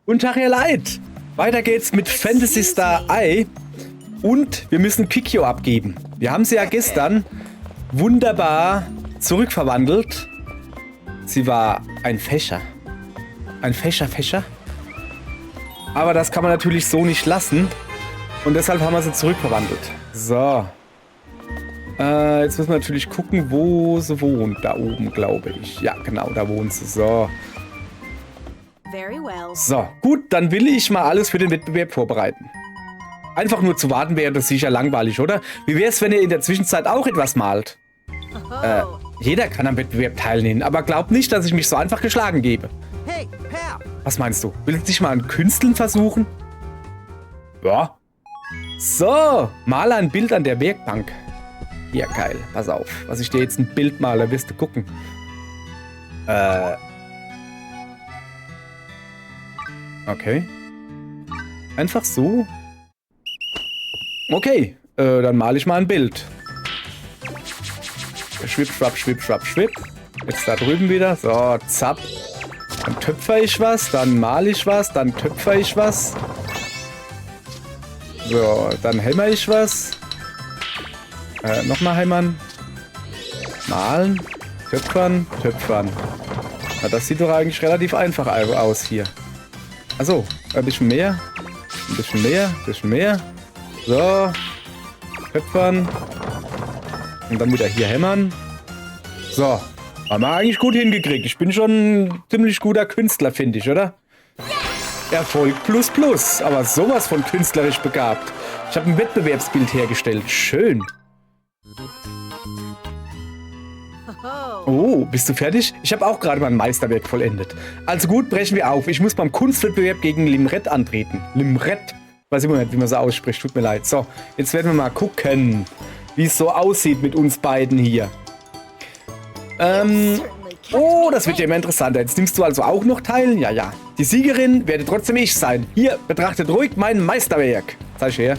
Guten Tag, ihr Leid. Weiter geht's mit Phantasy Star Eye. Und wir müssen Kikyo abgeben. Wir haben sie ja gestern wunderbar zurückverwandelt. Sie war ein Fächer. Ein Fächer. Aber das kann man natürlich so nicht lassen. Und deshalb haben wir sie zurückverwandelt. So. Jetzt müssen wir natürlich gucken, wo sie wohnt. Da oben, glaube ich. Ja, genau, da wohnt sie. So. So, gut, dann will ich mal alles für den Wettbewerb vorbereiten. Einfach nur zu warten wäre das sicher langweilig, oder? Wie wäre es, wenn ihr in der Zwischenzeit auch etwas malt? Jeder kann am Wettbewerb teilnehmen, aber glaubt nicht, dass ich mich so einfach geschlagen gebe. Was meinst du? Willst du dich mal an Künsteln versuchen? Ja. So, male ein Bild an der Werkbank. Ja, geil. Pass auf, was ich dir jetzt ein Bild male, wirst du gucken. Okay. Einfach so. Okay, dann male ich mal ein Bild. Schwipp, schwapp, schwipp, schwapp, schwipp. Jetzt da drüben wieder. So, zapp. Dann töpfer ich was, dann male ich was, dann töpfer ich was. So, dann hämmer ich was. Nochmal hämmern. Malen. Töpfern, töpfern. Na, das sieht doch eigentlich relativ einfach aus hier. Achso, ein bisschen mehr. Ein bisschen mehr, ein bisschen mehr. So. Töpfern. Und dann wieder hier hämmern. So. Haben wir eigentlich gut hingekriegt. Ich bin schon ein ziemlich guter Künstler, finde ich, oder? Erfolg plus plus. Aber sowas von künstlerisch begabt. Ich habe ein Wettbewerbsbild hergestellt. Schön. Oh, bist du fertig? Ich habe auch gerade mein Meisterwerk vollendet. Also gut, brechen wir auf. Ich muss beim Kunstwettbewerb gegen Limret antreten. Limret? Weiß immer nicht, wie man so ausspricht. Tut mir leid. So, jetzt werden wir mal gucken, wie es so aussieht mit uns beiden hier. Oh, das wird ja immer interessanter. Jetzt nimmst du also auch noch teil? Ja, ja. Die Siegerin werde trotzdem ich sein. Hier, betrachtet ruhig mein Meisterwerk. Zeig ich her.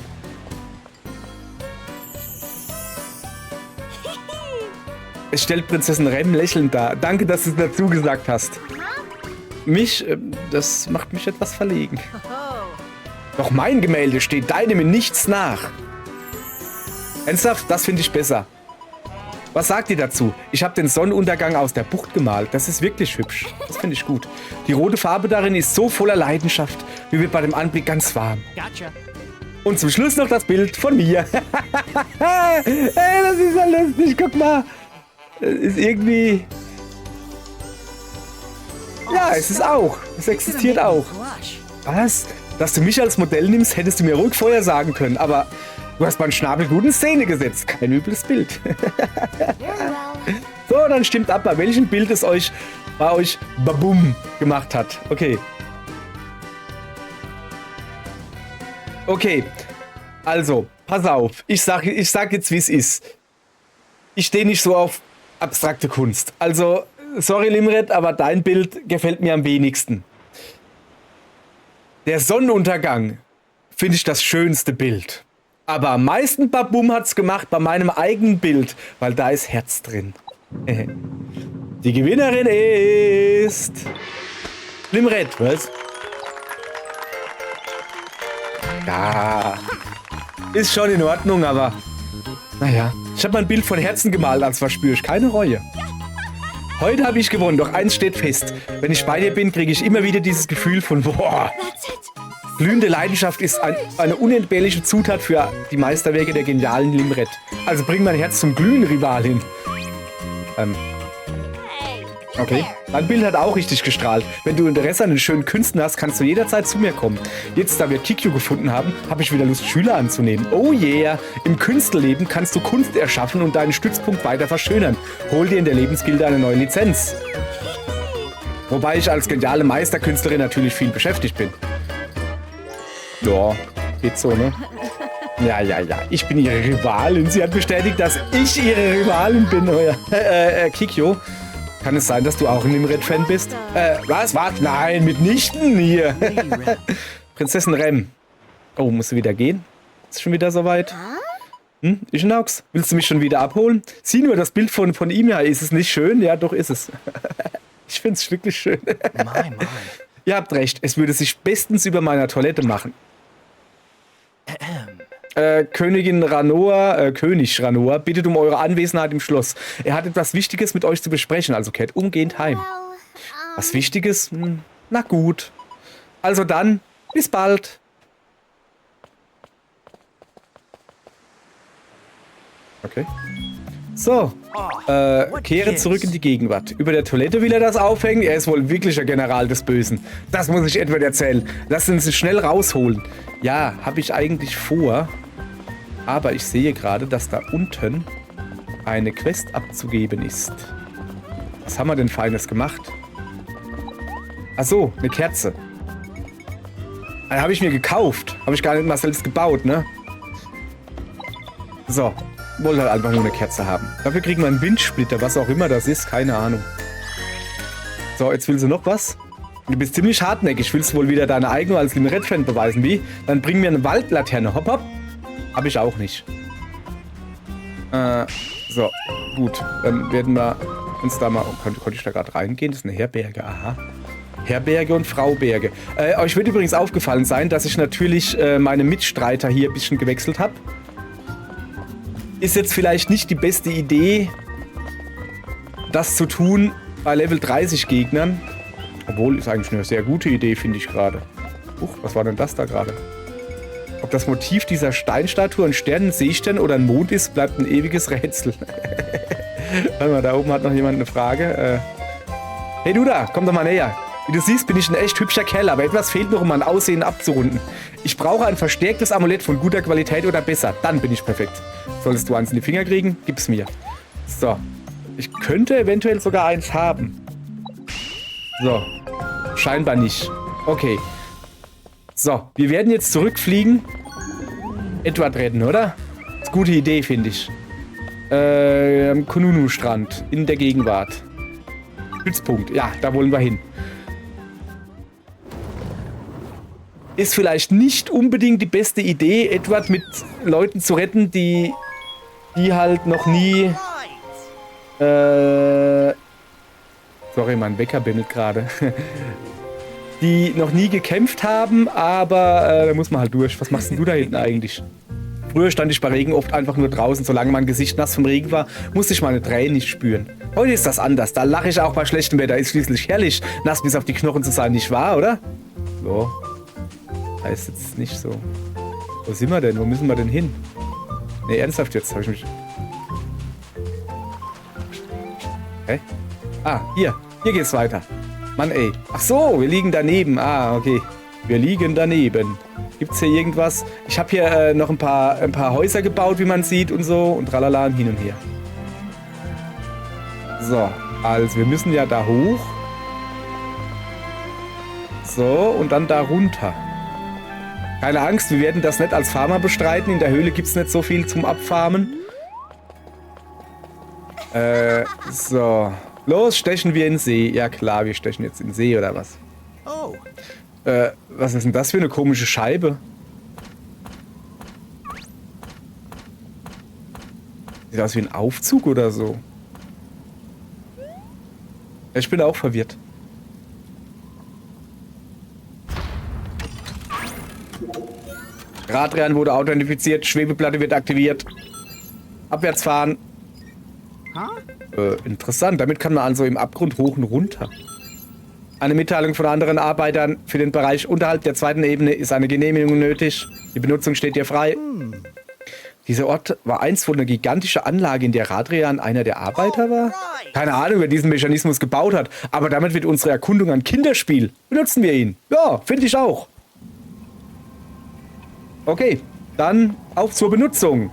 Es stellt Prinzessin Rem lächelnd dar. Danke, dass du es dazu gesagt hast. Das macht mich etwas verlegen. Doch mein Gemälde steht deinem in nichts nach. Ernsthaft, das finde ich besser. Was sagt ihr dazu? Ich habe den Sonnenuntergang aus der Bucht gemalt. Das ist wirklich hübsch. Das finde ich gut. Die rote Farbe darin ist so voller Leidenschaft. Mir wird bei dem Anblick ganz warm. Und zum Schluss noch das Bild von mir. Hey, das ist ja lustig. Guck mal. Ist irgendwie... Ja, es ist auch. Es existiert auch. Was? Dass du mich als Modell nimmst, hättest du mir ruhig vorher sagen können. Aber du hast meinen Schnabel gut in Szene gesetzt. Kein übles Bild. So, dann stimmt ab, bei welchem Bild es bei euch Babum gemacht hat. Okay. Okay. Also, pass auf. Ich sag jetzt, wie es ist. Ich stehe nicht so auf abstrakte Kunst. Also, sorry Limret, aber dein Bild gefällt mir am wenigsten. Der Sonnenuntergang finde ich das schönste Bild. Aber am meisten Babum hat's gemacht bei meinem eigenen Bild, weil da ist Herz drin. Die Gewinnerin ist... Limret, was? Ja, ist schon in Ordnung, aber... Naja, ich habe mein Bild von Herzen gemalt, als verspüre ich keine Reue. Heute habe ich gewonnen, doch eins steht fest. Wenn ich bei dir bin, kriege ich immer wieder dieses Gefühl von boah. Glühende Leidenschaft ist eine unentbehrliche Zutat für die Meisterwerke der genialen Limret. Also bring mein Herz zum Glühen, Rivalin. Okay. Dein Bild hat auch richtig gestrahlt. Wenn du Interesse an den schönen Künsten hast, kannst du jederzeit zu mir kommen. Jetzt, da wir Kikyo gefunden haben, habe ich wieder Lust, Schüler anzunehmen. Oh yeah! Im Künstleben kannst du Kunst erschaffen und deinen Stützpunkt weiter verschönern. Hol dir in der Lebensgilde eine neue Lizenz. Wobei ich als geniale Meisterkünstlerin natürlich viel beschäftigt bin. Ja, geht so, ne? Ja. Ich bin ihre Rivalin. Sie hat bestätigt, dass ich ihre Rivalin bin. Kikyo. Kann es sein, dass du auch ein Limret-Fan bist? Was? Nein, mitnichten hier. Prinzessin Rem. Oh, musst du wieder gehen? Ist schon wieder soweit? Ich Naux. Willst du mich schon wieder abholen? Sieh nur das Bild von ihm her. Ist es nicht schön? Ja, doch ist es. Ich finde es wirklich schön. Ihr habt recht, es würde sich bestens über meiner Toilette machen. Königin Ranoa, König Ranoa, bittet um eure Anwesenheit im Schloss. Er hat etwas Wichtiges mit euch zu besprechen, also kehrt umgehend heim. Was Wichtiges? Na gut. Also dann, bis bald. Okay. So, kehre zurück in die Gegenwart. Über der Toilette will er das aufhängen. Er ist wohl wirklich ein General des Bösen. Das muss ich Edward erzählen. Lass uns schnell rausholen. Ja, habe ich eigentlich vor. Aber ich sehe gerade, dass da unten eine Quest abzugeben ist. Was haben wir denn Feines gemacht? Ach so, eine Kerze. Habe ich mir gekauft. Habe ich gar nicht mal selbst gebaut, ne? So. Wollte halt einfach nur eine Kerze haben. Dafür kriegen wir einen Windsplitter, was auch immer das ist. Keine Ahnung. So, jetzt will sie noch was. Du bist ziemlich hartnäckig. Willst du wohl wieder deine eigene als Limerett-Fan beweisen? Wie? Dann bring mir eine Waldlaterne. Hopp, hopp. Hab ich auch nicht. So. Gut. Dann werden wir uns da mal... Oh, konnte ich da gerade reingehen? Das ist eine Herberge. Aha. Herberge und Frauberge. Euch wird übrigens aufgefallen sein, dass ich natürlich meine Mitstreiter hier ein bisschen gewechselt habe. Ist jetzt vielleicht nicht die beste Idee, das zu tun bei Level 30 Gegnern. Obwohl, ist eigentlich eine sehr gute Idee, finde ich gerade. Was war denn das da gerade? Ob das Motiv dieser Steinstatue ein Stern, ein Seestern oder ein Mond ist, bleibt ein ewiges Rätsel. Warte mal, da oben hat noch jemand eine Frage. Hey du da, komm doch mal näher. Wie du siehst, bin ich ein echt hübscher Kerl, aber etwas fehlt noch, um mein Aussehen abzurunden. Ich brauche ein verstärktes Amulett von guter Qualität oder besser. Dann bin ich perfekt. Solltest du eins in die Finger kriegen, gib's mir. So. Ich könnte eventuell sogar eins haben. So. Scheinbar nicht. Okay. So, wir werden jetzt zurückfliegen. Edward retten, oder? Das ist eine gute Idee, finde ich. Am Kununu-Strand. In der Gegenwart. Stützpunkt. Ja, da wollen wir hin. Ist vielleicht nicht unbedingt die beste Idee, Edward mit Leuten zu retten, die halt noch nie... sorry, mein Wecker bimmelt gerade. Die noch nie gekämpft haben, aber da muss man halt durch. Was machst denn du da hinten eigentlich? Früher stand ich bei Regen oft einfach nur draußen. Solange mein Gesicht nass vom Regen war, musste ich meine Tränen nicht spüren. Heute ist das anders. Da lache ich auch bei schlechtem Wetter. Ist schließlich herrlich, nass bis auf die Knochen zu sein, nicht wahr, oder? So. Heißt jetzt nicht so. Wo sind wir denn? Wo müssen wir denn hin? Ne, ernsthaft jetzt. Habe ich mich... Hä? Ah, hier. Hier geht's weiter. Mann, ey. Ach so, wir liegen daneben. Ah, okay. Wir liegen daneben. Gibt's hier irgendwas? Ich habe hier noch ein paar Häuser gebaut, wie man sieht und so. Und tralala und hin und her. So, also wir müssen ja da hoch. So, und dann da runter. Keine Angst, wir werden das nicht als Farmer bestreiten. In der Höhle gibt es nicht so viel zum Abfarmen. So. Los, stechen wir in den See. Ja klar, wir stechen jetzt in den See, oder was? Oh. Was ist denn das für eine komische Scheibe? Sieht aus wie ein Aufzug oder so. Ich bin auch verwirrt. Radrennen wurde authentifiziert, Schwebeplatte wird aktiviert. Abwärts fahren. Interessant, damit kann man also im Abgrund hoch und runter. Eine Mitteilung von anderen Arbeitern für den Bereich unterhalb der zweiten Ebene ist eine Genehmigung nötig. Die Benutzung steht dir frei. Dieser Ort war einst wohl eine gigantische Anlage, in der Radrian einer der Arbeiter war? Keine Ahnung, wer diesen Mechanismus gebaut hat, aber damit wird unsere Erkundung ein Kinderspiel. Benutzen wir ihn. Ja, finde ich auch. Okay, dann auf zur Benutzung.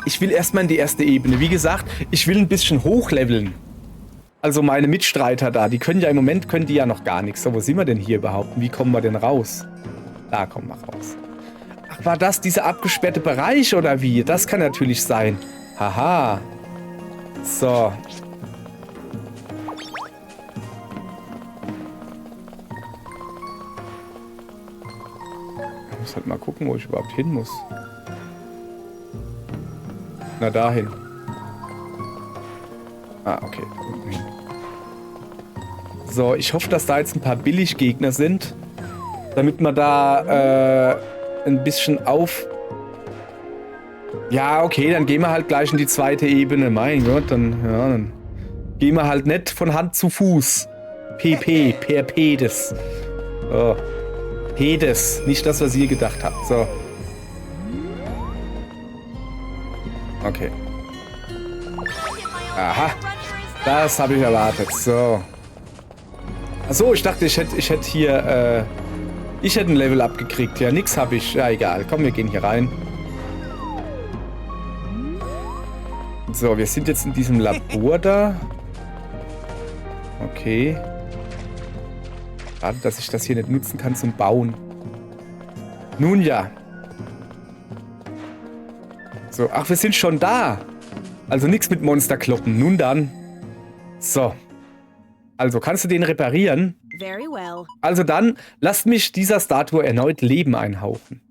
Ich will erstmal in die erste Ebene. Wie gesagt, ich will ein bisschen hochleveln. Also meine Mitstreiter da, die können ja im Moment ja noch gar nichts. So, wo sind wir denn hier überhaupt? Wie kommen wir denn raus? Da kommen wir raus. Ach, war das dieser abgesperrte Bereich oder wie? Das kann natürlich sein. Haha. So. Ich muss halt mal gucken, wo ich überhaupt hin muss. Na, dahin. Ah, okay. So, ich hoffe, dass da jetzt ein paar Billiggegner sind. Damit man da ein bisschen auf... Ja, okay, dann gehen wir halt gleich in die zweite Ebene. Mein Gott, dann gehen wir halt nicht von Hand zu Fuß. PP, per Pedes. So. Pedes, nicht das, was ihr gedacht habt. So. Okay. Aha. Das habe ich erwartet. So. Achso, ich dachte, ich hätte hier, ich hätte ein Level abgekriegt. Ja, nix habe ich. Ja, egal. Komm, wir gehen hier rein. So, wir sind jetzt in diesem Labor da. Okay. Schade, dass ich das hier nicht nutzen kann zum Bauen. Nun ja. So, ach, wir sind schon da. Also nichts mit Monsterkloppen. Nun dann. So. Also, kannst du den reparieren? Very well. Also dann, lasst mich dieser Statue erneut Leben einhauchen.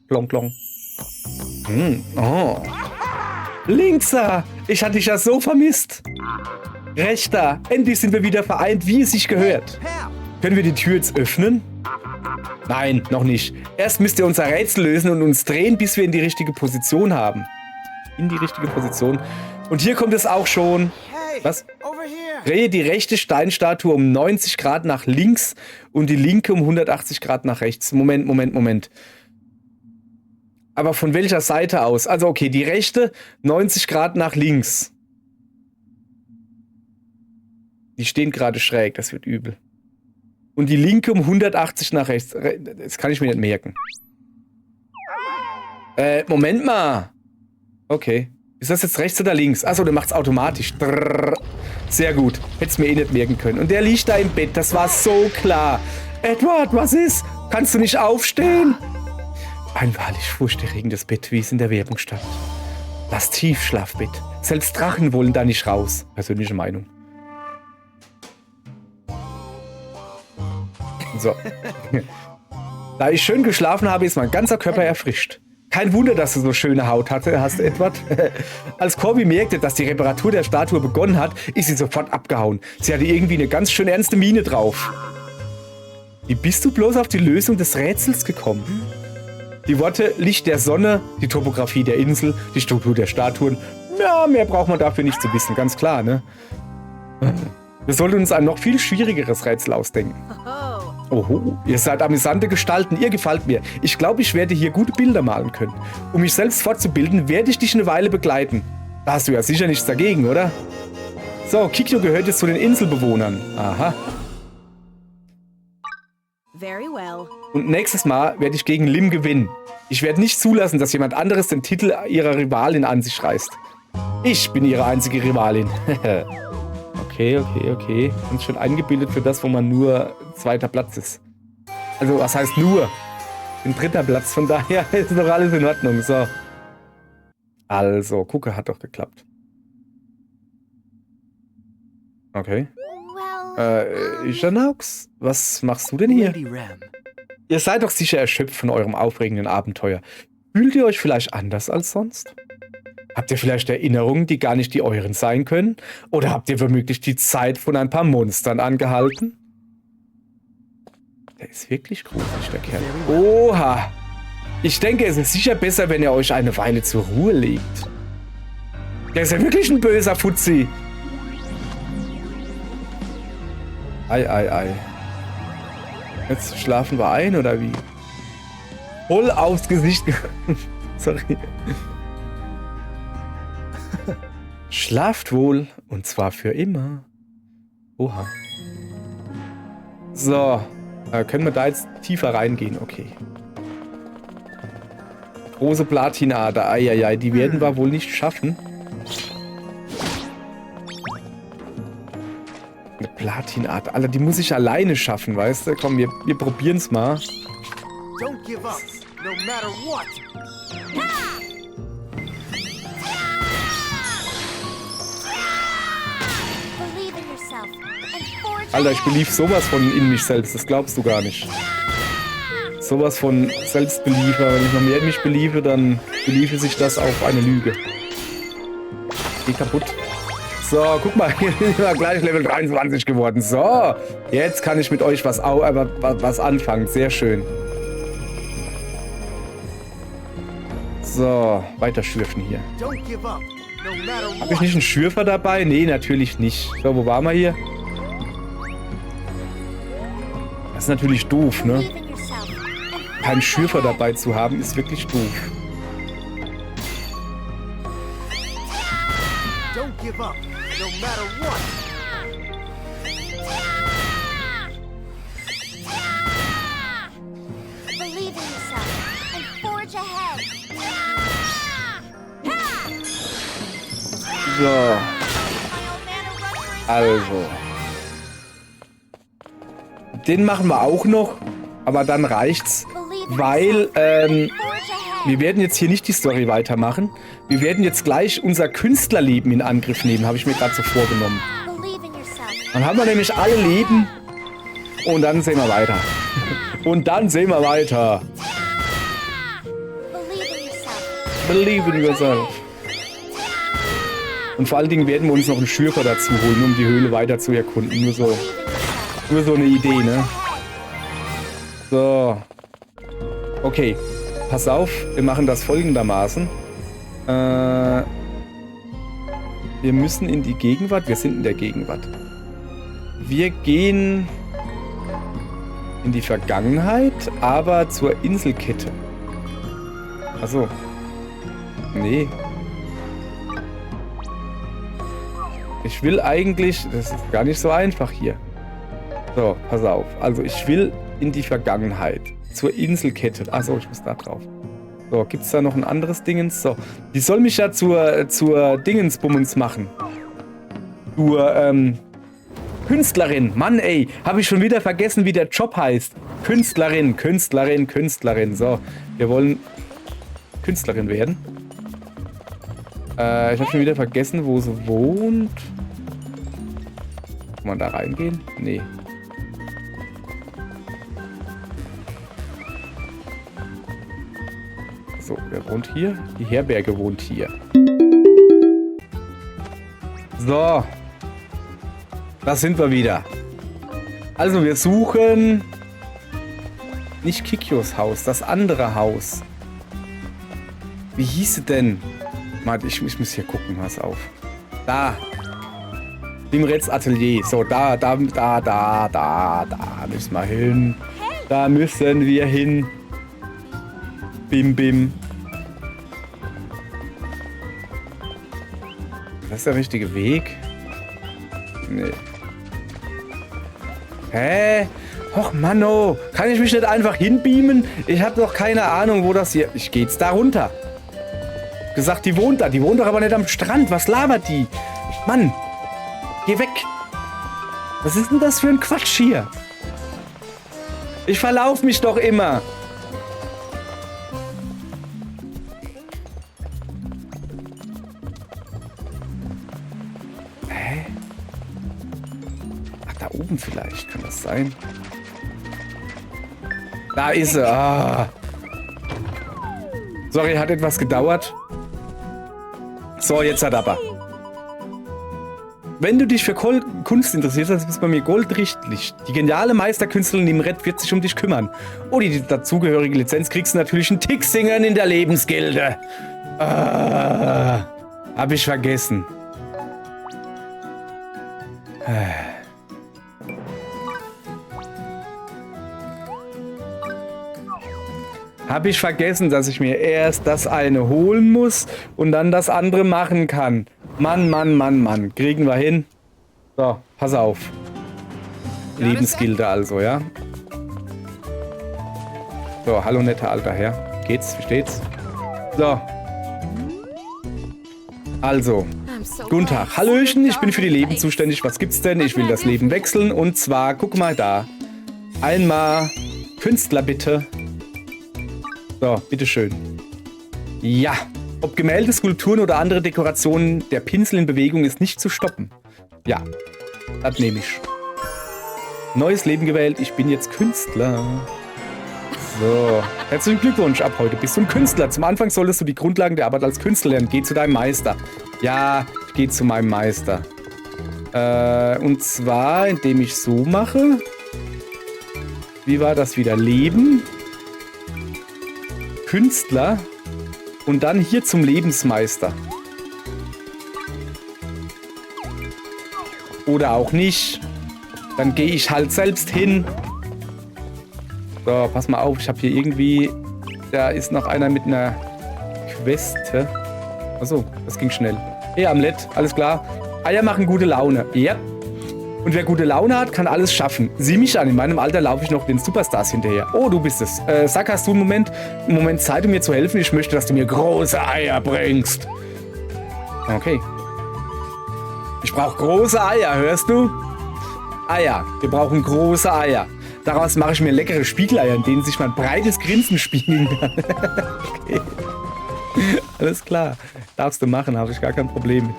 Klong, klong. Oh. Linkser, ich hatte dich ja so vermisst. Rechter, endlich sind wir wieder vereint, wie es sich gehört. Können wir die Tür jetzt öffnen? Nein, noch nicht. Erst müsst ihr unser Rätsel lösen und uns drehen, bis wir in die richtige Position haben. In die richtige Position. Und hier kommt es auch schon. Was? Drehe die rechte Steinstatue um 90 Grad nach links und die linke um 180 Grad nach rechts. Moment. Aber von welcher Seite aus? Also okay, die rechte 90 Grad nach links. Die stehen gerade schräg, das wird übel. Und die linke um 180 nach rechts. Das kann ich mir nicht merken. Moment mal. Okay. Ist das jetzt rechts oder links? Achso, der macht's automatisch. Drrr. Sehr gut. Hätt's mir eh nicht merken können. Und der liegt da im Bett. Das war so klar. Edward, was ist? Kannst du nicht aufstehen? Ein wahrlich furchterregendes Bett, wie es in der Werbung stand. Das Tiefschlafbett. Selbst Drachen wollen da nicht raus. Persönliche Meinung. So. Da ich schön geschlafen habe, ist mein ganzer Körper erfrischt. Kein Wunder, dass du so schöne Haut hast, Edward. Als Corby merkte, dass die Reparatur der Statue begonnen hat, ist sie sofort abgehauen. Sie hatte irgendwie eine ganz schön ernste Miene drauf. Wie bist du bloß auf die Lösung des Rätsels gekommen? Die Worte Licht der Sonne, die Topografie der Insel, die Struktur der Statuen. Ja, mehr braucht man dafür nicht zu wissen, ganz klar, ne? Wir sollten uns ein noch viel schwierigeres Rätsel ausdenken. Oho, ihr seid amüsante Gestalten, ihr gefällt mir. Ich glaube, ich werde hier gute Bilder malen können. Um mich selbst fortzubilden, werde ich dich eine Weile begleiten. Da hast du ja sicher nichts dagegen, oder? So, Kikyo gehört jetzt zu den Inselbewohnern. Aha. Very well. Und nächstes Mal werde ich gegen Lim gewinnen. Ich werde nicht zulassen, dass jemand anderes den Titel ihrer Rivalin an sich reißt. Ich bin ihre einzige Rivalin. Okay. Ganz schön eingebildet für das, wo man nur zweiter Platz ist. Also, was heißt nur? Ein dritter Platz, von daher ist doch alles in Ordnung. So. Also, gucke, hat doch geklappt. Okay. Janox, was machst du denn hier? Ihr seid doch sicher erschöpft von eurem aufregenden Abenteuer. Fühlt ihr euch vielleicht anders als sonst? Habt ihr vielleicht Erinnerungen, die gar nicht die euren sein können? Oder habt ihr womöglich die Zeit von ein paar Monstern angehalten? Der ist wirklich gruselig, der Kerl. Oha! Ich denke, es ist sicher besser, wenn ihr euch eine Weile zur Ruhe legt. Der ist ja wirklich ein böser Fuzzi. Ei. Jetzt schlafen wir ein, oder wie? Voll aufs Gesicht. Sorry. Schlaft wohl, und zwar für immer. Oha. So. Können wir da jetzt tiefer reingehen? Okay. Große Platinader. Eieiei, die werden wir wohl nicht schaffen. Eine Platinader. Alter, die muss ich alleine schaffen, weißt du? Komm, wir probieren es mal. Don't give up, no matter what. Alter, ich belief sowas von in mich selbst, das glaubst du gar nicht. Sowas von Selbstbeliefer. Wenn ich noch mehr in mich beliefe, dann beliefe sich das auf eine Lüge. Geh kaputt. So, guck mal, hier sind wir gleich Level 23 geworden. So, jetzt kann ich mit euch was anfangen. Sehr schön. So, weiter schürfen hier. Don't give up, no matter Habe ich what. nicht einen Schürfer dabei? Nee, natürlich nicht. So, wo waren wir hier? Das ist natürlich doof, ne? Believe in yourself and Keinen forge Schürfer ahead. dabei zu haben, ist wirklich doof. Don't give up, no matter what. Believe in yourself and forge ahead. So, My old man will run for his also. Den machen wir auch noch, aber dann reicht's, weil forge ahead. wir werden jetzt hier nicht die Story weitermachen. Wir werden jetzt gleich unser Künstlerleben in Angriff nehmen, habe ich mir gerade so vorgenommen. Believe in yourself. Dann haben wir nämlich alle Leben und dann sehen wir weiter. Und dann sehen wir weiter. Believe in yourself. Believe in yourself. Und vor allen Dingen werden wir uns noch einen Schürfer dazu holen, um die Höhle weiter zu erkunden. Nur so eine Idee, ne? So. Okay. Pass auf, wir machen das folgendermaßen. Wir müssen in die Gegenwart. Wir sind in der Gegenwart. Wir gehen in die Vergangenheit, aber zur Inselkette. Achso. Nee. Ich will eigentlich... Das ist gar nicht so einfach hier. So, pass auf. Also ich will in die Vergangenheit. Zur Inselkette. Achso, ich muss da drauf. So, gibt's da noch ein anderes Dingens? So. Die soll mich ja zur Dingensbummens machen. Zur, Künstlerin. Mann, ey. Habe ich schon wieder vergessen, wie der Job heißt. Künstlerin, Künstlerin, Künstlerin. So, wir wollen Künstlerin werden. Ich habe schon wieder vergessen, wo sie wohnt. Kann man da reingehen? Nee. So, wer wohnt hier? Die Herberge wohnt hier. So. Da sind wir wieder. Also, wir suchen nicht Kikyos Haus, das andere Haus. Wie hieß es denn? Warte, ich muss hier gucken, pass auf. Da. Dimreds Atelier. So, da müssen wir hin. Da müssen wir hin. Bim, bim. Das ist der richtige Weg? Nee. Hä? Och, Manno. Kann ich mich nicht einfach hinbeamen? Ich habe doch keine Ahnung, wo das hier... Ich gehe jetzt da runter. Gesagt, die wohnt da. Die wohnt doch aber nicht am Strand. Was labert die? Mann. Geh weg. Was ist denn das für ein Quatsch hier? Ich verlaufe mich doch immer. Hä? Ach, da oben vielleicht. Kann das sein? Da ist sie. Ah. Sorry, hat etwas gedauert. So, jetzt hat aber. Wenn du dich für Kunst interessierst, dann bist du bei mir goldrichtlich. Die geniale Meisterkünstlerin Nimrod wird sich um dich kümmern. Oh, die dazugehörige Lizenz kriegst du natürlich einen Tick singen in der Lebensgilde. Ah, hab ich vergessen. Habe ich vergessen, dass ich mir erst das eine holen muss und dann das andere machen kann. Mann, Mann, Mann, Mann. Kriegen wir hin. So, pass auf. Lebensgilde also, ja. So, hallo netter alter Herr. Geht's? Wie steht's? So. Also, guten Tag. Hallöchen, ich bin für die Leben zuständig. Was gibt's denn? Ich will das Leben wechseln. Und zwar, guck mal da. Einmal Künstler bitte. So, bitteschön. Ja. Ob Gemälde, Skulpturen oder andere Dekorationen, der Pinsel in Bewegung ist nicht zu stoppen. Ja, das nehme ich. Neues Leben gewählt, ich bin jetzt Künstler. So, herzlichen Glückwunsch, ab heute bist du ein Künstler. Zum Anfang solltest du die Grundlagen der Arbeit als Künstler lernen. Geh zu deinem Meister. Ja, ich gehe zu meinem Meister. Und zwar, indem ich so mache. Wie war das wieder? Leben. Künstler. Und dann hier zum Lebensmeister. Oder auch nicht. Dann gehe ich halt selbst hin. So, pass mal auf. Ich habe hier irgendwie... Da ist noch einer mit einer Queste. Achso, das ging schnell. Hey, Amlet, alles klar. Eier machen gute Laune. Ja. Und wer gute Laune hat, kann alles schaffen. Sieh mich an, in meinem Alter laufe ich noch den Superstars hinterher. Oh, du bist es. Sag, hast du einen Moment Zeit, um mir zu helfen? Ich möchte, dass du mir große Eier bringst. Okay. Ich brauche große Eier, hörst du? Eier. Wir brauchen große Eier. Daraus mache ich mir leckere Spiegeleier, in denen sich mein breites Grinsen spiegeln kann. Okay. Alles klar. Darfst du machen, habe ich gar kein Problem mit.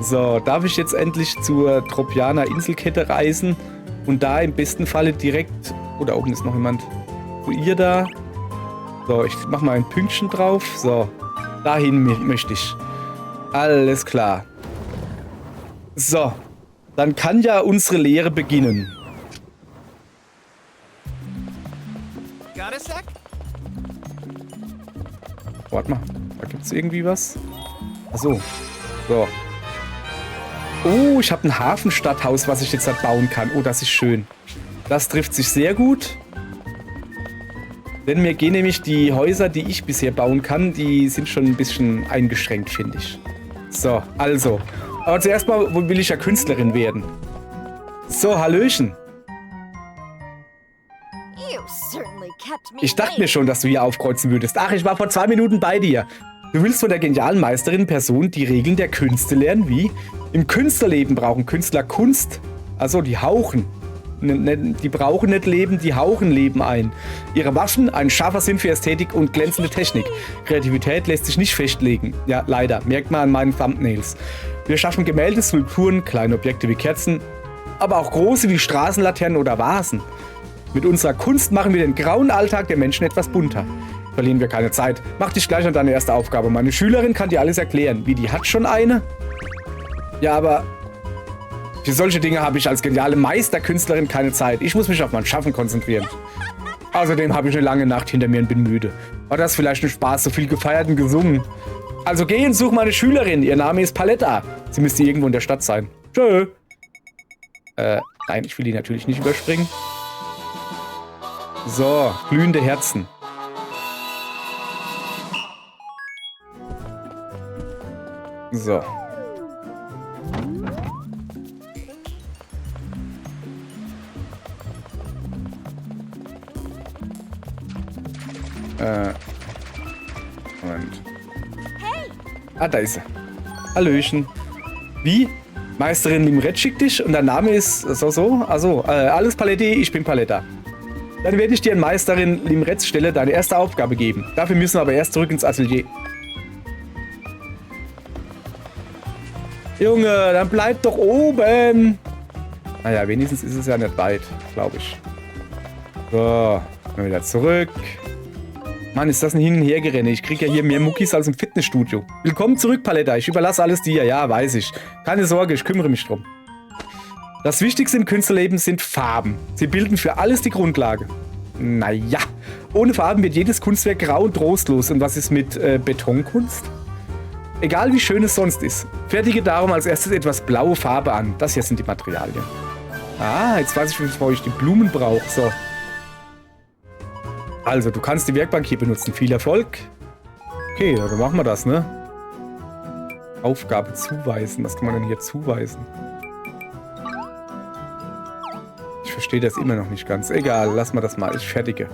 So, darf ich jetzt endlich zur Tropianer Inselkette reisen und da im besten Falle direkt... Oh, da oben ist noch jemand. Zu ihr da. So, ich mache mal ein Pünktchen drauf. So, dahin möchte ich. Alles klar. So, dann kann ja unsere Lehre beginnen. Got a sec? Warte mal, da gibt es irgendwie was. Achso, so. Oh, ich habe ein Hafenstadthaus, was ich jetzt halt bauen kann. Oh, das ist schön. Das trifft sich sehr gut. Denn mir gehen nämlich die Häuser, die ich bisher bauen kann, die sind schon ein bisschen eingeschränkt, finde ich. So, also. Aber zuerst mal will ich ja Künstlerin werden. So, Hallöchen. You certainly kept me Ich dachte mir waiting. schon, dass du hier aufkreuzen würdest. Ach, ich war vor 2 Minuten bei dir. Du willst von der genialen Meisterin Person die Regeln der Künste lernen, wie? Im Künstlerleben brauchen Künstler Kunst. Also die hauchen. Die brauchen nicht Leben, die hauchen Leben ein. Ihre Waffen, ein scharfer Sinn für Ästhetik und glänzende Technik. Kreativität lässt sich nicht festlegen. Ja, leider. Merkt man an meinen Thumbnails. Wir schaffen Gemälde, Skulpturen, kleine Objekte wie Kerzen, aber auch große wie Straßenlaternen oder Vasen. Mit unserer Kunst machen wir den grauen Alltag der Menschen etwas bunter. Verlieren wir keine Zeit. Mach dich gleich an deine erste Aufgabe. Meine Schülerin kann dir alles erklären. Wie, die hat schon eine? Ja, aber für solche Dinge habe ich als geniale Meisterkünstlerin keine Zeit. Ich muss mich auf mein Schaffen konzentrieren. Außerdem habe ich eine lange Nacht hinter mir und bin müde. War das vielleicht ein Spaß, so viel gefeiert und gesungen? Also geh und such meine Schülerin. Ihr Name ist Paletta. Sie müsste irgendwo in der Stadt sein. Tschö. Nein, ich will die natürlich nicht überspringen. So, glühende Herzen. So. Moment. Hey, Ah, da ist sie. Hallöchen. Wie? Meisterin Limret schickt dich und dein Name ist so? Also, alles Paletti, ich bin Paletta. Dann werde ich dir an Meisterin Limrets Stelle deine erste Aufgabe geben. Dafür müssen wir aber erst zurück ins Atelier. Junge, dann bleib doch oben. Naja, wenigstens ist es ja nicht weit, glaube ich. So, mal wieder zurück. Mann, ist das ein Hin- und Hergerenne. Ich kriege ja hier mehr Muckis als im Fitnessstudio. Willkommen zurück, Paletta. Ich überlasse alles dir. Ja, weiß ich. Keine Sorge, ich kümmere mich drum. Das Wichtigste im Künstlerleben sind Farben. Sie bilden für alles die Grundlage. Naja, ohne Farben wird jedes Kunstwerk grau und trostlos. Und was ist mit Betonkunst? Egal wie schön es sonst ist. Fertige darum als erstes etwas blaue Farbe an. Das hier sind die Materialien. Ah, jetzt weiß ich, wovor ich die Blumen brauche. So. Also, du kannst die Werkbank hier benutzen. Viel Erfolg. Okay, dann machen wir das, ne? Aufgabe zuweisen. Was kann man denn hier zuweisen? Ich verstehe das immer noch nicht ganz. Egal, lass mal das mal. Ich fertige.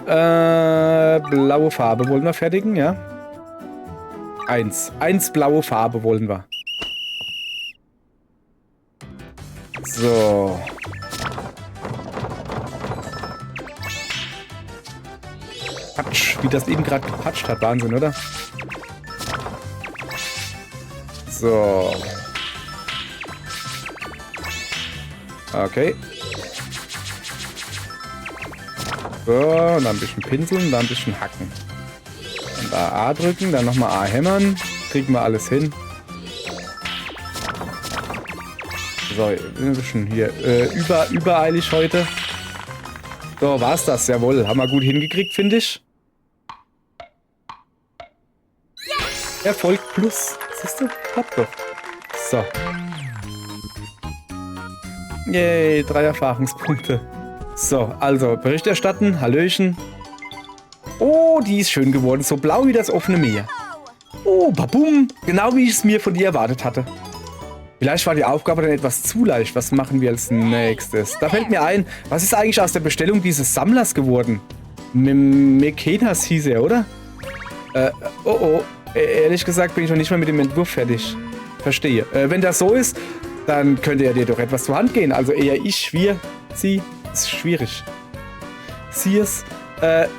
Blaue Farbe wollen wir fertigen, ja? 1 blaue Farbe wollen wir. So. Patsch, wie das eben gerade gepatscht hat. Wahnsinn, oder? So. Okay. So, und dann ein bisschen pinseln, dann ein bisschen hacken. Und da A drücken, dann nochmal A hämmern. Kriegen wir alles hin. So, wir sind ein bisschen hier übereilig heute. So, war's das. Jawohl, haben wir gut hingekriegt, finde ich. Erfolg plus. Siehst du? Hat doch. So. Yay, 3 Erfahrungspunkte. So, also, Bericht erstatten. Hallöchen. Oh, die ist schön geworden. So blau wie das offene Meer. Oh, babum. Genau wie ich es mir von dir erwartet hatte. Vielleicht war die Aufgabe dann etwas zu leicht. Was machen wir als nächstes? Da fällt mir ein, was ist eigentlich aus der Bestellung dieses Sammlers geworden? Mekenas hieß er, oder? Oh. Ehrlich gesagt bin ich noch nicht mal mit dem Entwurf fertig. Verstehe. Wenn das so ist, dann könnte er dir doch etwas zur Hand gehen. Also eher ich, wir, sie. Ist schwierig. Sie es.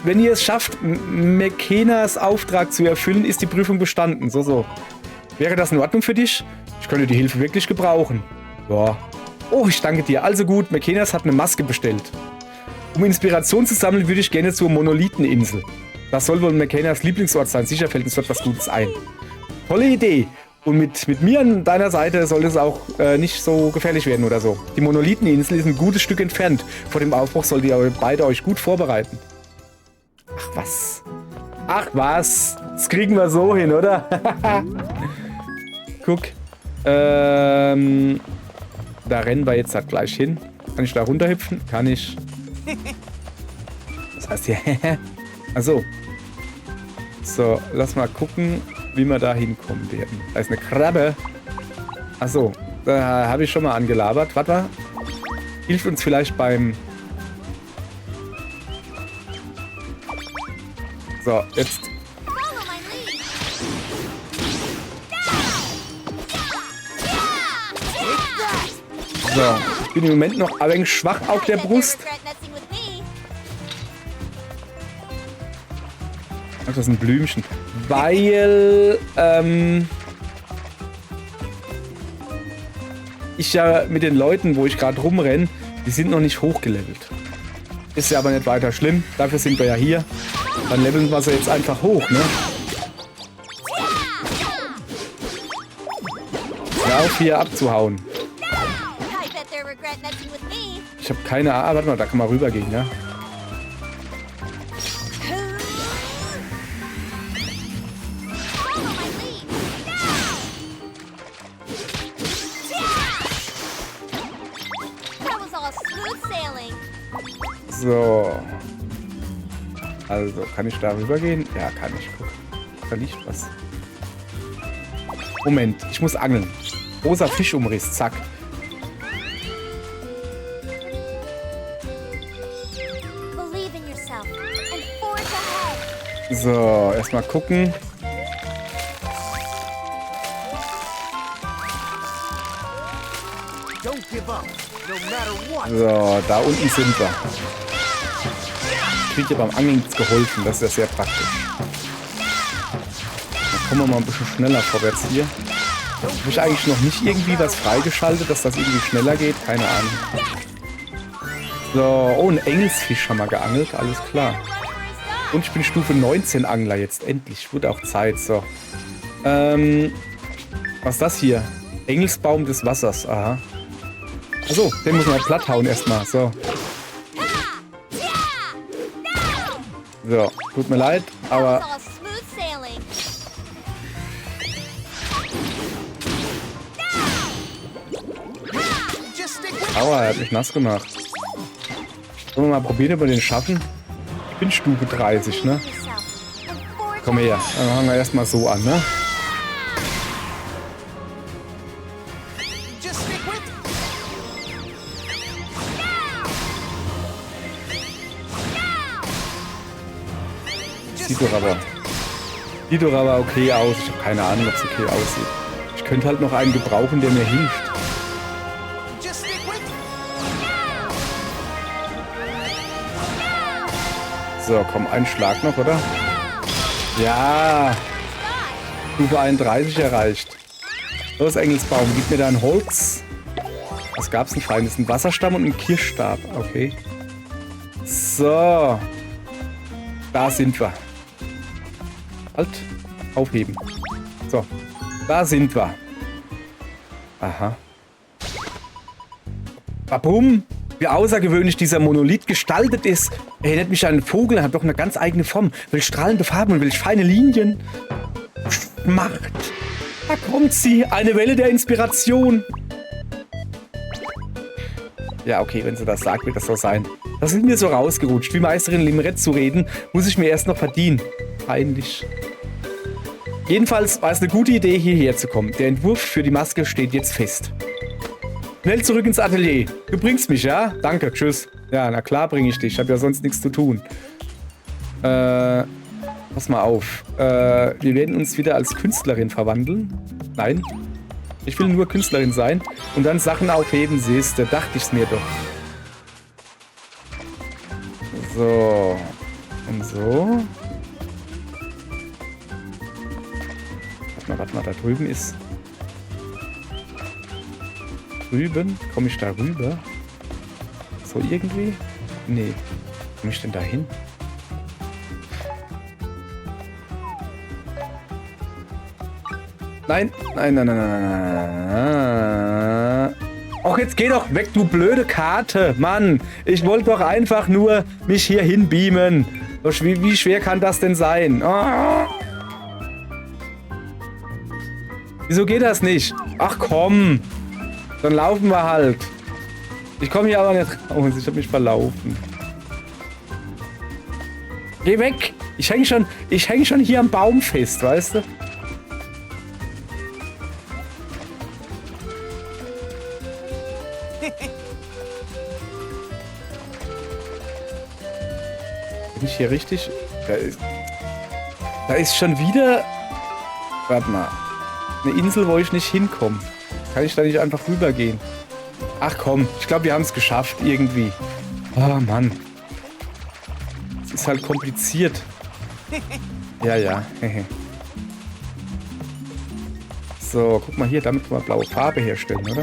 Wenn ihr es schafft, Mekenas Auftrag zu erfüllen, ist die Prüfung bestanden. So. Wäre das in Ordnung für dich? Ich könnte die Hilfe wirklich gebrauchen. Ja. Oh, ich danke dir. Also gut, Mekenas hat eine Maske bestellt. Um Inspiration zu sammeln, würde ich gerne zur Monolitheninsel. Das soll wohl Mekenas Lieblingsort sein. Sicher fällt uns dort was Gutes ein. Tolle Idee. Und mit mir an deiner Seite soll es auch nicht so gefährlich werden oder so. Die Monolitheninsel ist ein gutes Stück entfernt. Vor dem Aufbruch solltet ihr beide euch gut vorbereiten. Ach was. Das kriegen wir so hin, oder? Guck. Da rennen wir jetzt halt gleich hin. Kann ich da runterhüpfen? Kann ich. Das heißt hier. Achso. So, lass mal gucken, wie wir da hinkommen werden. Da ist eine Krabbe. Achso, da habe ich schon mal angelabert. Warte mal. Hilft uns vielleicht beim... So, jetzt... So, ich bin im Moment noch ein wenig schwach auf der Brust. Ach, das ist ein Blümchen. Weil, ich ja mit den Leuten, wo ich gerade rumrenne, die sind noch nicht hochgelevelt. Ist ja aber nicht weiter schlimm. Dafür sind wir ja hier. Dann leveln wir sie jetzt einfach hoch, ne? Hör auf, hier abzuhauen. Ich habe keine Ahnung. Warte mal, da kann man rübergehen, ja? So. Also, kann ich da rübergehen? Ja, kann ich. Guck. Kann ich was? Moment, ich muss angeln. Großer Fischumriss, zack. So, erstmal gucken. So, da unten sind wir. Ich kriege ja beim Angeln jetzt geholfen, das ist ja sehr praktisch. Dann kommen wir mal ein bisschen schneller vorwärts hier. Habe ich eigentlich noch nicht irgendwie was freigeschaltet, dass das irgendwie schneller geht? Keine Ahnung. So, oh, ein Engelsfisch haben wir geangelt, alles klar. Und ich bin Stufe 19 Angler jetzt, endlich. Wurde auch Zeit, so. Was ist das hier? Engelsbaum des Wassers, aha. Achso, den muss man platt hauen erstmal, so. So, tut mir leid, aber... Aua, er hat mich nass gemacht. Wollen wir mal probieren, ob wir den schaffen? Ich bin Stufe 30, ne? Komm her, dann fangen wir erstmal so an, ne? Sieht doch aber okay aus. Ich habe keine Ahnung, ob es okay aussieht. Ich könnte halt noch einen gebrauchen, der mir hilft. So, komm, ein Schlag noch, oder? Ja! Stufe 31 erreicht. Los, Engelsbaum, gib mir dein Holz. Was gab's denn Feines? Ein Wasserstamm und ein Kirschstab. Okay. So. Da sind wir. Halt. Aufheben. So. Da sind wir. Aha. Babum, wie außergewöhnlich dieser Monolith gestaltet ist. Erinnert mich an einen Vogel, er hat doch eine ganz eigene Form. Welch strahlende Farben und welch feine Linien. Macht. Da kommt sie, eine Welle der Inspiration. Ja, okay, wenn sie das sagt, wird das so sein. Das ist mir so rausgerutscht. Wie Meisterin Limerette zu reden, muss ich mir erst noch verdienen. Peinlich. Jedenfalls war es eine gute Idee, hierher zu kommen. Der Entwurf für die Maske steht jetzt fest. Schnell zurück ins Atelier. Du bringst mich, ja? Danke, tschüss. Ja, na klar bringe ich dich. Ich habe ja sonst nichts zu tun. Pass mal auf. Wir werden uns wieder als Künstlerin verwandeln. Nein. Ich will nur Künstlerin sein. Und dann Sachen aufheben, siehst du. Dachte ich's mir doch. So. Und so. Warte mal, da drüben ist... Drüben? Komme ich da rüber? So irgendwie? Nee. Komme ich denn da hin? Nein, nein, nein, nein, nein, nein. Och, jetzt geh doch weg, du blöde Karte. Mann, ich wollte doch einfach nur mich hier hinbeamen. Wie schwer kann das denn sein? Oh. Wieso geht das nicht? Ach komm. Dann laufen wir halt. Ich komme hier aber nicht raus. Ich habe mich verlaufen. Geh weg. Ich häng schon hier am Baum fest, weißt du? Bin ich hier richtig? Da ist schon wieder... Warte mal. Eine Insel, wo ich nicht hinkomme. Kann ich da nicht einfach rübergehen? Ach komm, ich glaube, wir haben es geschafft irgendwie. Oh Mann. Es ist halt kompliziert. Ja, ja. So, guck mal hier, damit können wir blaue Farbe herstellen, oder?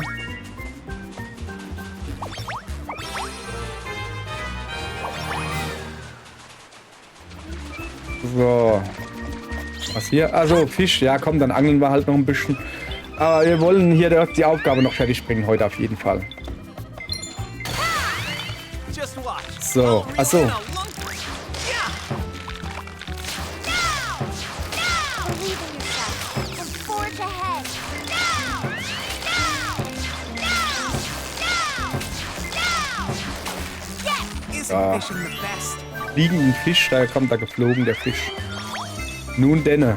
So. Was hier? Also Fisch, ja komm, dann angeln wir halt noch ein bisschen. Aber wir wollen hier die Aufgabe noch fertig bringen heute auf jeden Fall. So, achso. Ja. Fliegenden Fisch, da kommt da geflogen, der Fisch. Nun denne.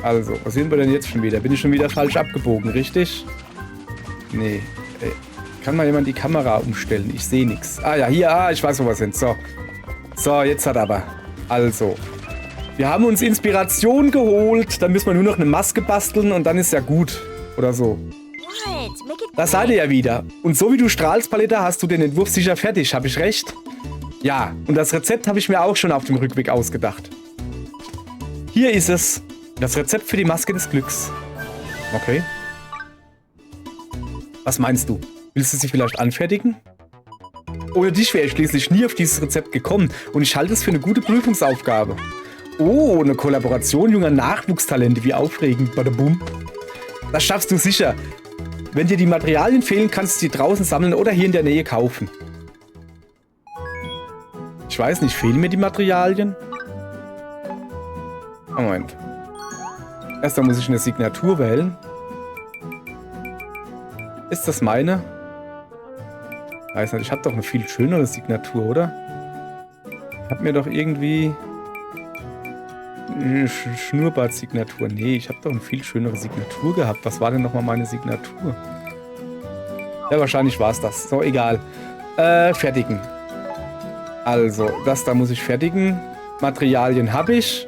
Also, was sind wir denn jetzt schon wieder? Bin ich schon wieder falsch abgebogen, richtig? Nee. Kann mal jemand die Kamera umstellen? Ich sehe nichts. Ah ja, hier, ich weiß, wo wir sind. So. So, jetzt hat aber. Also. Wir haben uns Inspiration geholt. Dann müssen wir nur noch eine Maske basteln und dann ist ja gut. Oder so. Da seid ihr ja wieder. Und so wie du strahlst, Paletta, hast du den Entwurf sicher fertig. Habe ich recht? Ja. Und das Rezept habe ich mir auch schon auf dem Rückweg ausgedacht. Hier ist es. Das Rezept für die Maske des Glücks. Okay. Was meinst du? Willst du sie vielleicht anfertigen? Ohne dich wäre ich schließlich nie auf dieses Rezept gekommen. Und ich halte es für eine gute Prüfungsaufgabe. Oh, eine Kollaboration junger Nachwuchstalente. Wie aufregend. Badabum. Das schaffst du sicher. Wenn dir die Materialien fehlen, kannst du sie draußen sammeln oder hier in der Nähe kaufen. Ich weiß nicht, fehlen mir die Materialien? Oh, Moment. Erst dann muss ich eine Signatur wählen. Ist das meine? Weiß nicht, ich habe doch eine viel schönere Signatur, oder? Ich habe mir doch irgendwie... Schnurrbart-Signatur. Nee, ich habe doch eine viel schönere Signatur gehabt. Was war denn nochmal meine Signatur? Ja, wahrscheinlich war es das. So, egal. Fertigen. Also, das da muss ich fertigen. Materialien habe ich.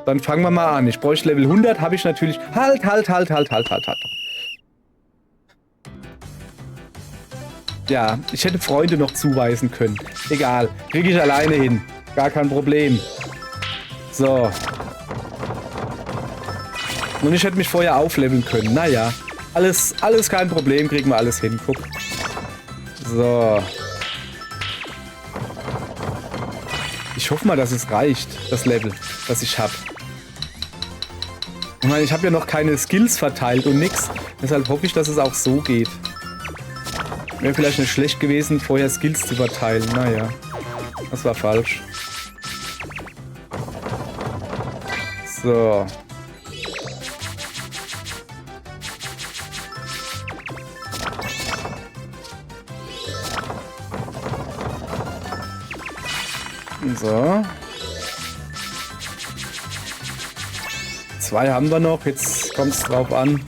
Dann fangen wir mal an. Ich bräuchte Level 100, habe ich natürlich... Halt. Ja, ich hätte Freunde noch zuweisen können. Egal, kriege ich alleine hin. Gar kein Problem. So. Und ich hätte mich vorher aufleveln können. Naja, alles kein Problem, kriegen wir alles hin. Guck. So. Ich hoffe mal, dass es reicht, das Level, das ich habe. Ich meine, ich habe ja noch keine Skills verteilt und nix. Deshalb hoffe ich, dass es auch so geht. Wäre vielleicht nicht schlecht gewesen, vorher Skills zu verteilen. Naja, das war falsch. So. So. 2 haben wir noch. Jetzt kommt es drauf an.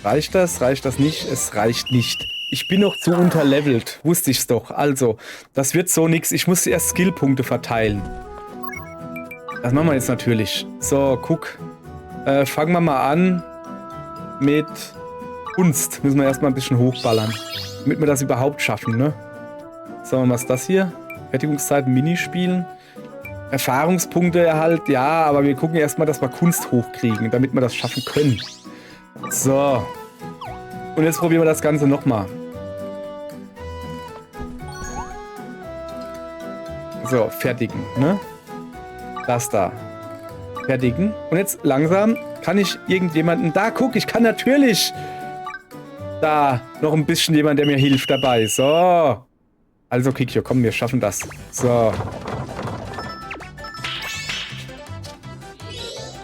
Reicht das? Reicht das nicht? Es reicht nicht. Ich bin noch zu unterlevelt. Wusste ich's doch. Also, das wird so nix. Ich muss erst Skillpunkte verteilen. Das machen wir jetzt natürlich. So, guck. Fangen wir mal an mit Kunst. Müssen wir erstmal ein bisschen hochballern. Damit wir das überhaupt schaffen, ne? So, was ist das hier? Fertigungszeit, Minispielen. Erfahrungspunkte erhalt, ja, aber wir gucken erstmal, dass wir Kunst hochkriegen, damit wir das schaffen können. So. Und jetzt probieren wir das Ganze nochmal. So, fertigen, ne? Das da. Fertigen. Und jetzt langsam kann ich irgendjemanden... Da, guck, ich kann natürlich... Da, noch ein bisschen jemand, der mir hilft dabei. So. Also, Kikyo, komm, wir schaffen das. So.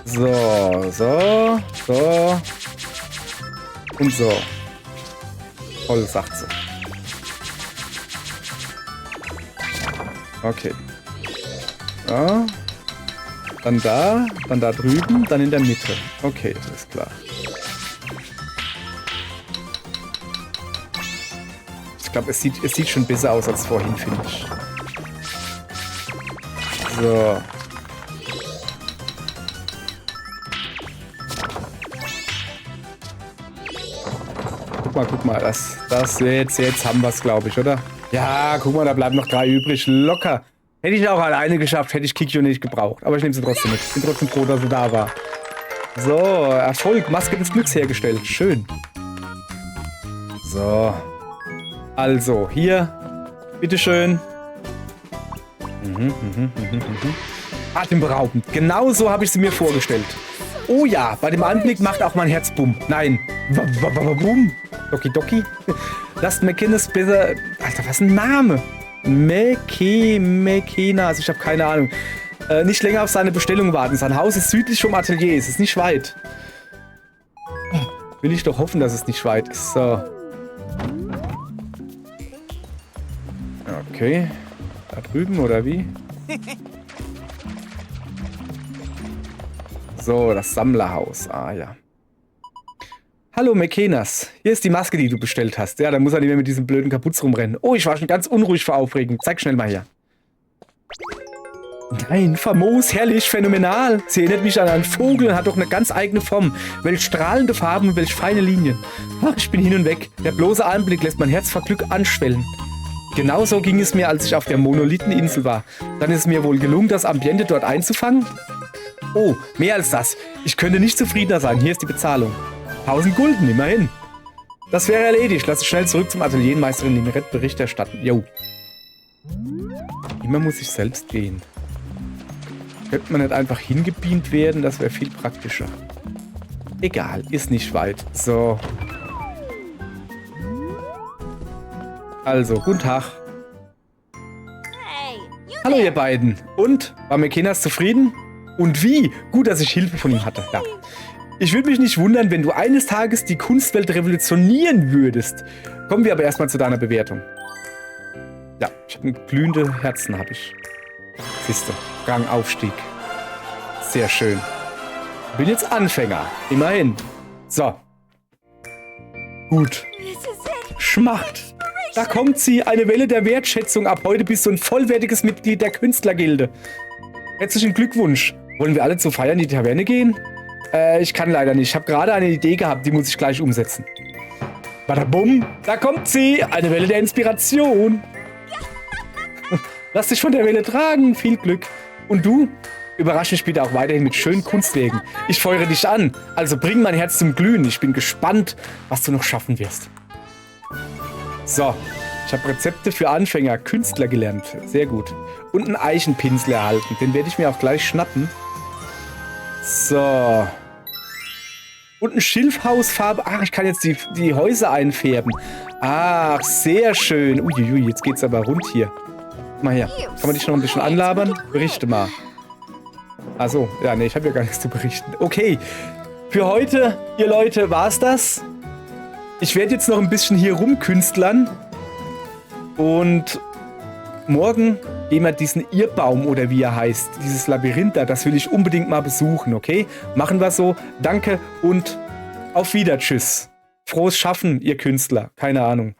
So, so, so. Und so. Voll, sagt sie. Okay. So. Dann da drüben, dann in der Mitte. Okay, alles klar. Ich glaube, es sieht schon besser aus als vorhin, finde ich. So. Guck mal, das jetzt haben wir es, glaube ich, oder? Ja, guck mal, da bleiben noch 3 übrig. Locker. Hätte ich auch alleine geschafft, hätte ich Kikyo nicht gebraucht. Aber ich nehme sie trotzdem mit. Ich bin trotzdem froh, dass sie da war. So, Erfolg. Maske des Glücks hergestellt. Schön. So. Also, hier. Bitteschön. Atemberaubend. Genau so habe ich sie mir vorgestellt. Oh ja, bei dem Anblick macht auch mein Herz Bumm. Nein. Bumm. Doki Doki. Lasst McKinnis besser... Alter, was ein Name. Mekenas, ich habe keine Ahnung. Nicht länger auf seine Bestellung warten. Sein Haus ist südlich vom Atelier. Es ist nicht weit. Will ich doch hoffen, dass es nicht weit ist. So. Okay. Da drüben, oder wie? So, das Sammlerhaus. Ah, ja. Hallo, Mekenas. Hier ist die Maske, die du bestellt hast. Ja, dann muss er nicht mehr mit diesem blöden Kapuz rumrennen. Oh, ich war schon ganz unruhig vor Aufregung. Zeig schnell mal her. Nein, famos, herrlich, phänomenal. Sie erinnert mich an einen Vogel und hat doch eine ganz eigene Form. Welch strahlende Farben und welch feine Linien. Ach, ich bin hin und weg. Der bloße Anblick lässt mein Herz vor Glück anschwellen. Genauso ging es mir, als ich auf der Monolitheninsel war. Dann ist es mir wohl gelungen, das Ambiente dort einzufangen. Oh, mehr als das. Ich könnte nicht zufriedener sein. Hier ist die Bezahlung. 1000 Gulden, immerhin. Das wäre erledigt. Lass uns schnell zurück zum Atelier Meisterin Limerette Bericht erstatten. Jo. Immer muss ich selbst gehen. Könnte man nicht einfach hingebeamt werden? Das wäre viel praktischer. Egal, ist nicht weit. So. Also, guten Tag. Hey, you Hallo ihr beiden. Und? War Mekenas zufrieden? Und wie? Gut, dass ich Hilfe von ihm hatte. Ja. Ich würde mich nicht wundern, wenn du eines Tages die Kunstwelt revolutionieren würdest. Kommen wir aber erstmal zu deiner Bewertung. Ja, ich habe glühende Herzen, habe ich. Siehste, Rangaufstieg. Sehr schön. Bin jetzt Anfänger. Immerhin. So. Gut. this is it. Schmacht. Da kommt sie. Eine Welle der Wertschätzung. Ab heute bist du ein vollwertiges Mitglied der Künstlergilde. Herzlichen Glückwunsch. Wollen wir alle zu feiern in die Taverne gehen? Ich kann leider nicht. Ich habe gerade eine Idee gehabt, die muss ich gleich umsetzen. Badabum, da kommt sie. Eine Welle der Inspiration. Lass dich von der Welle tragen. Viel Glück. Und du? Überrasch mich bitte auch weiterhin mit schönen Kunstwerken. Ich feuere dich an. Also bring mein Herz zum Glühen. Ich bin gespannt, was du noch schaffen wirst. So. Ich habe Rezepte für Anfänger, Künstler gelernt. Sehr gut. Und einen Eichenpinsel erhalten. Den werde ich mir auch gleich schnappen. So. Und ein Schilfhausfarbe. Ach, ich kann jetzt die Häuser einfärben. Ach, sehr schön. Uiuiui, jetzt geht's aber rund hier. Mal her. Kann man dich noch ein bisschen anlabern? Berichte mal. Achso, ja, nee, ich habe ja gar nichts zu berichten. Okay, für heute, ihr Leute, war's das. Ich werde jetzt noch ein bisschen hier rumkünstlern. Und morgen gehen wir diesen Irrbaum oder wie er heißt, dieses Labyrinth da, das will ich unbedingt mal besuchen, okay? Machen wir so. Danke und auf Wieder. Tschüss. Frohes Schaffen, ihr Künstler. Keine Ahnung.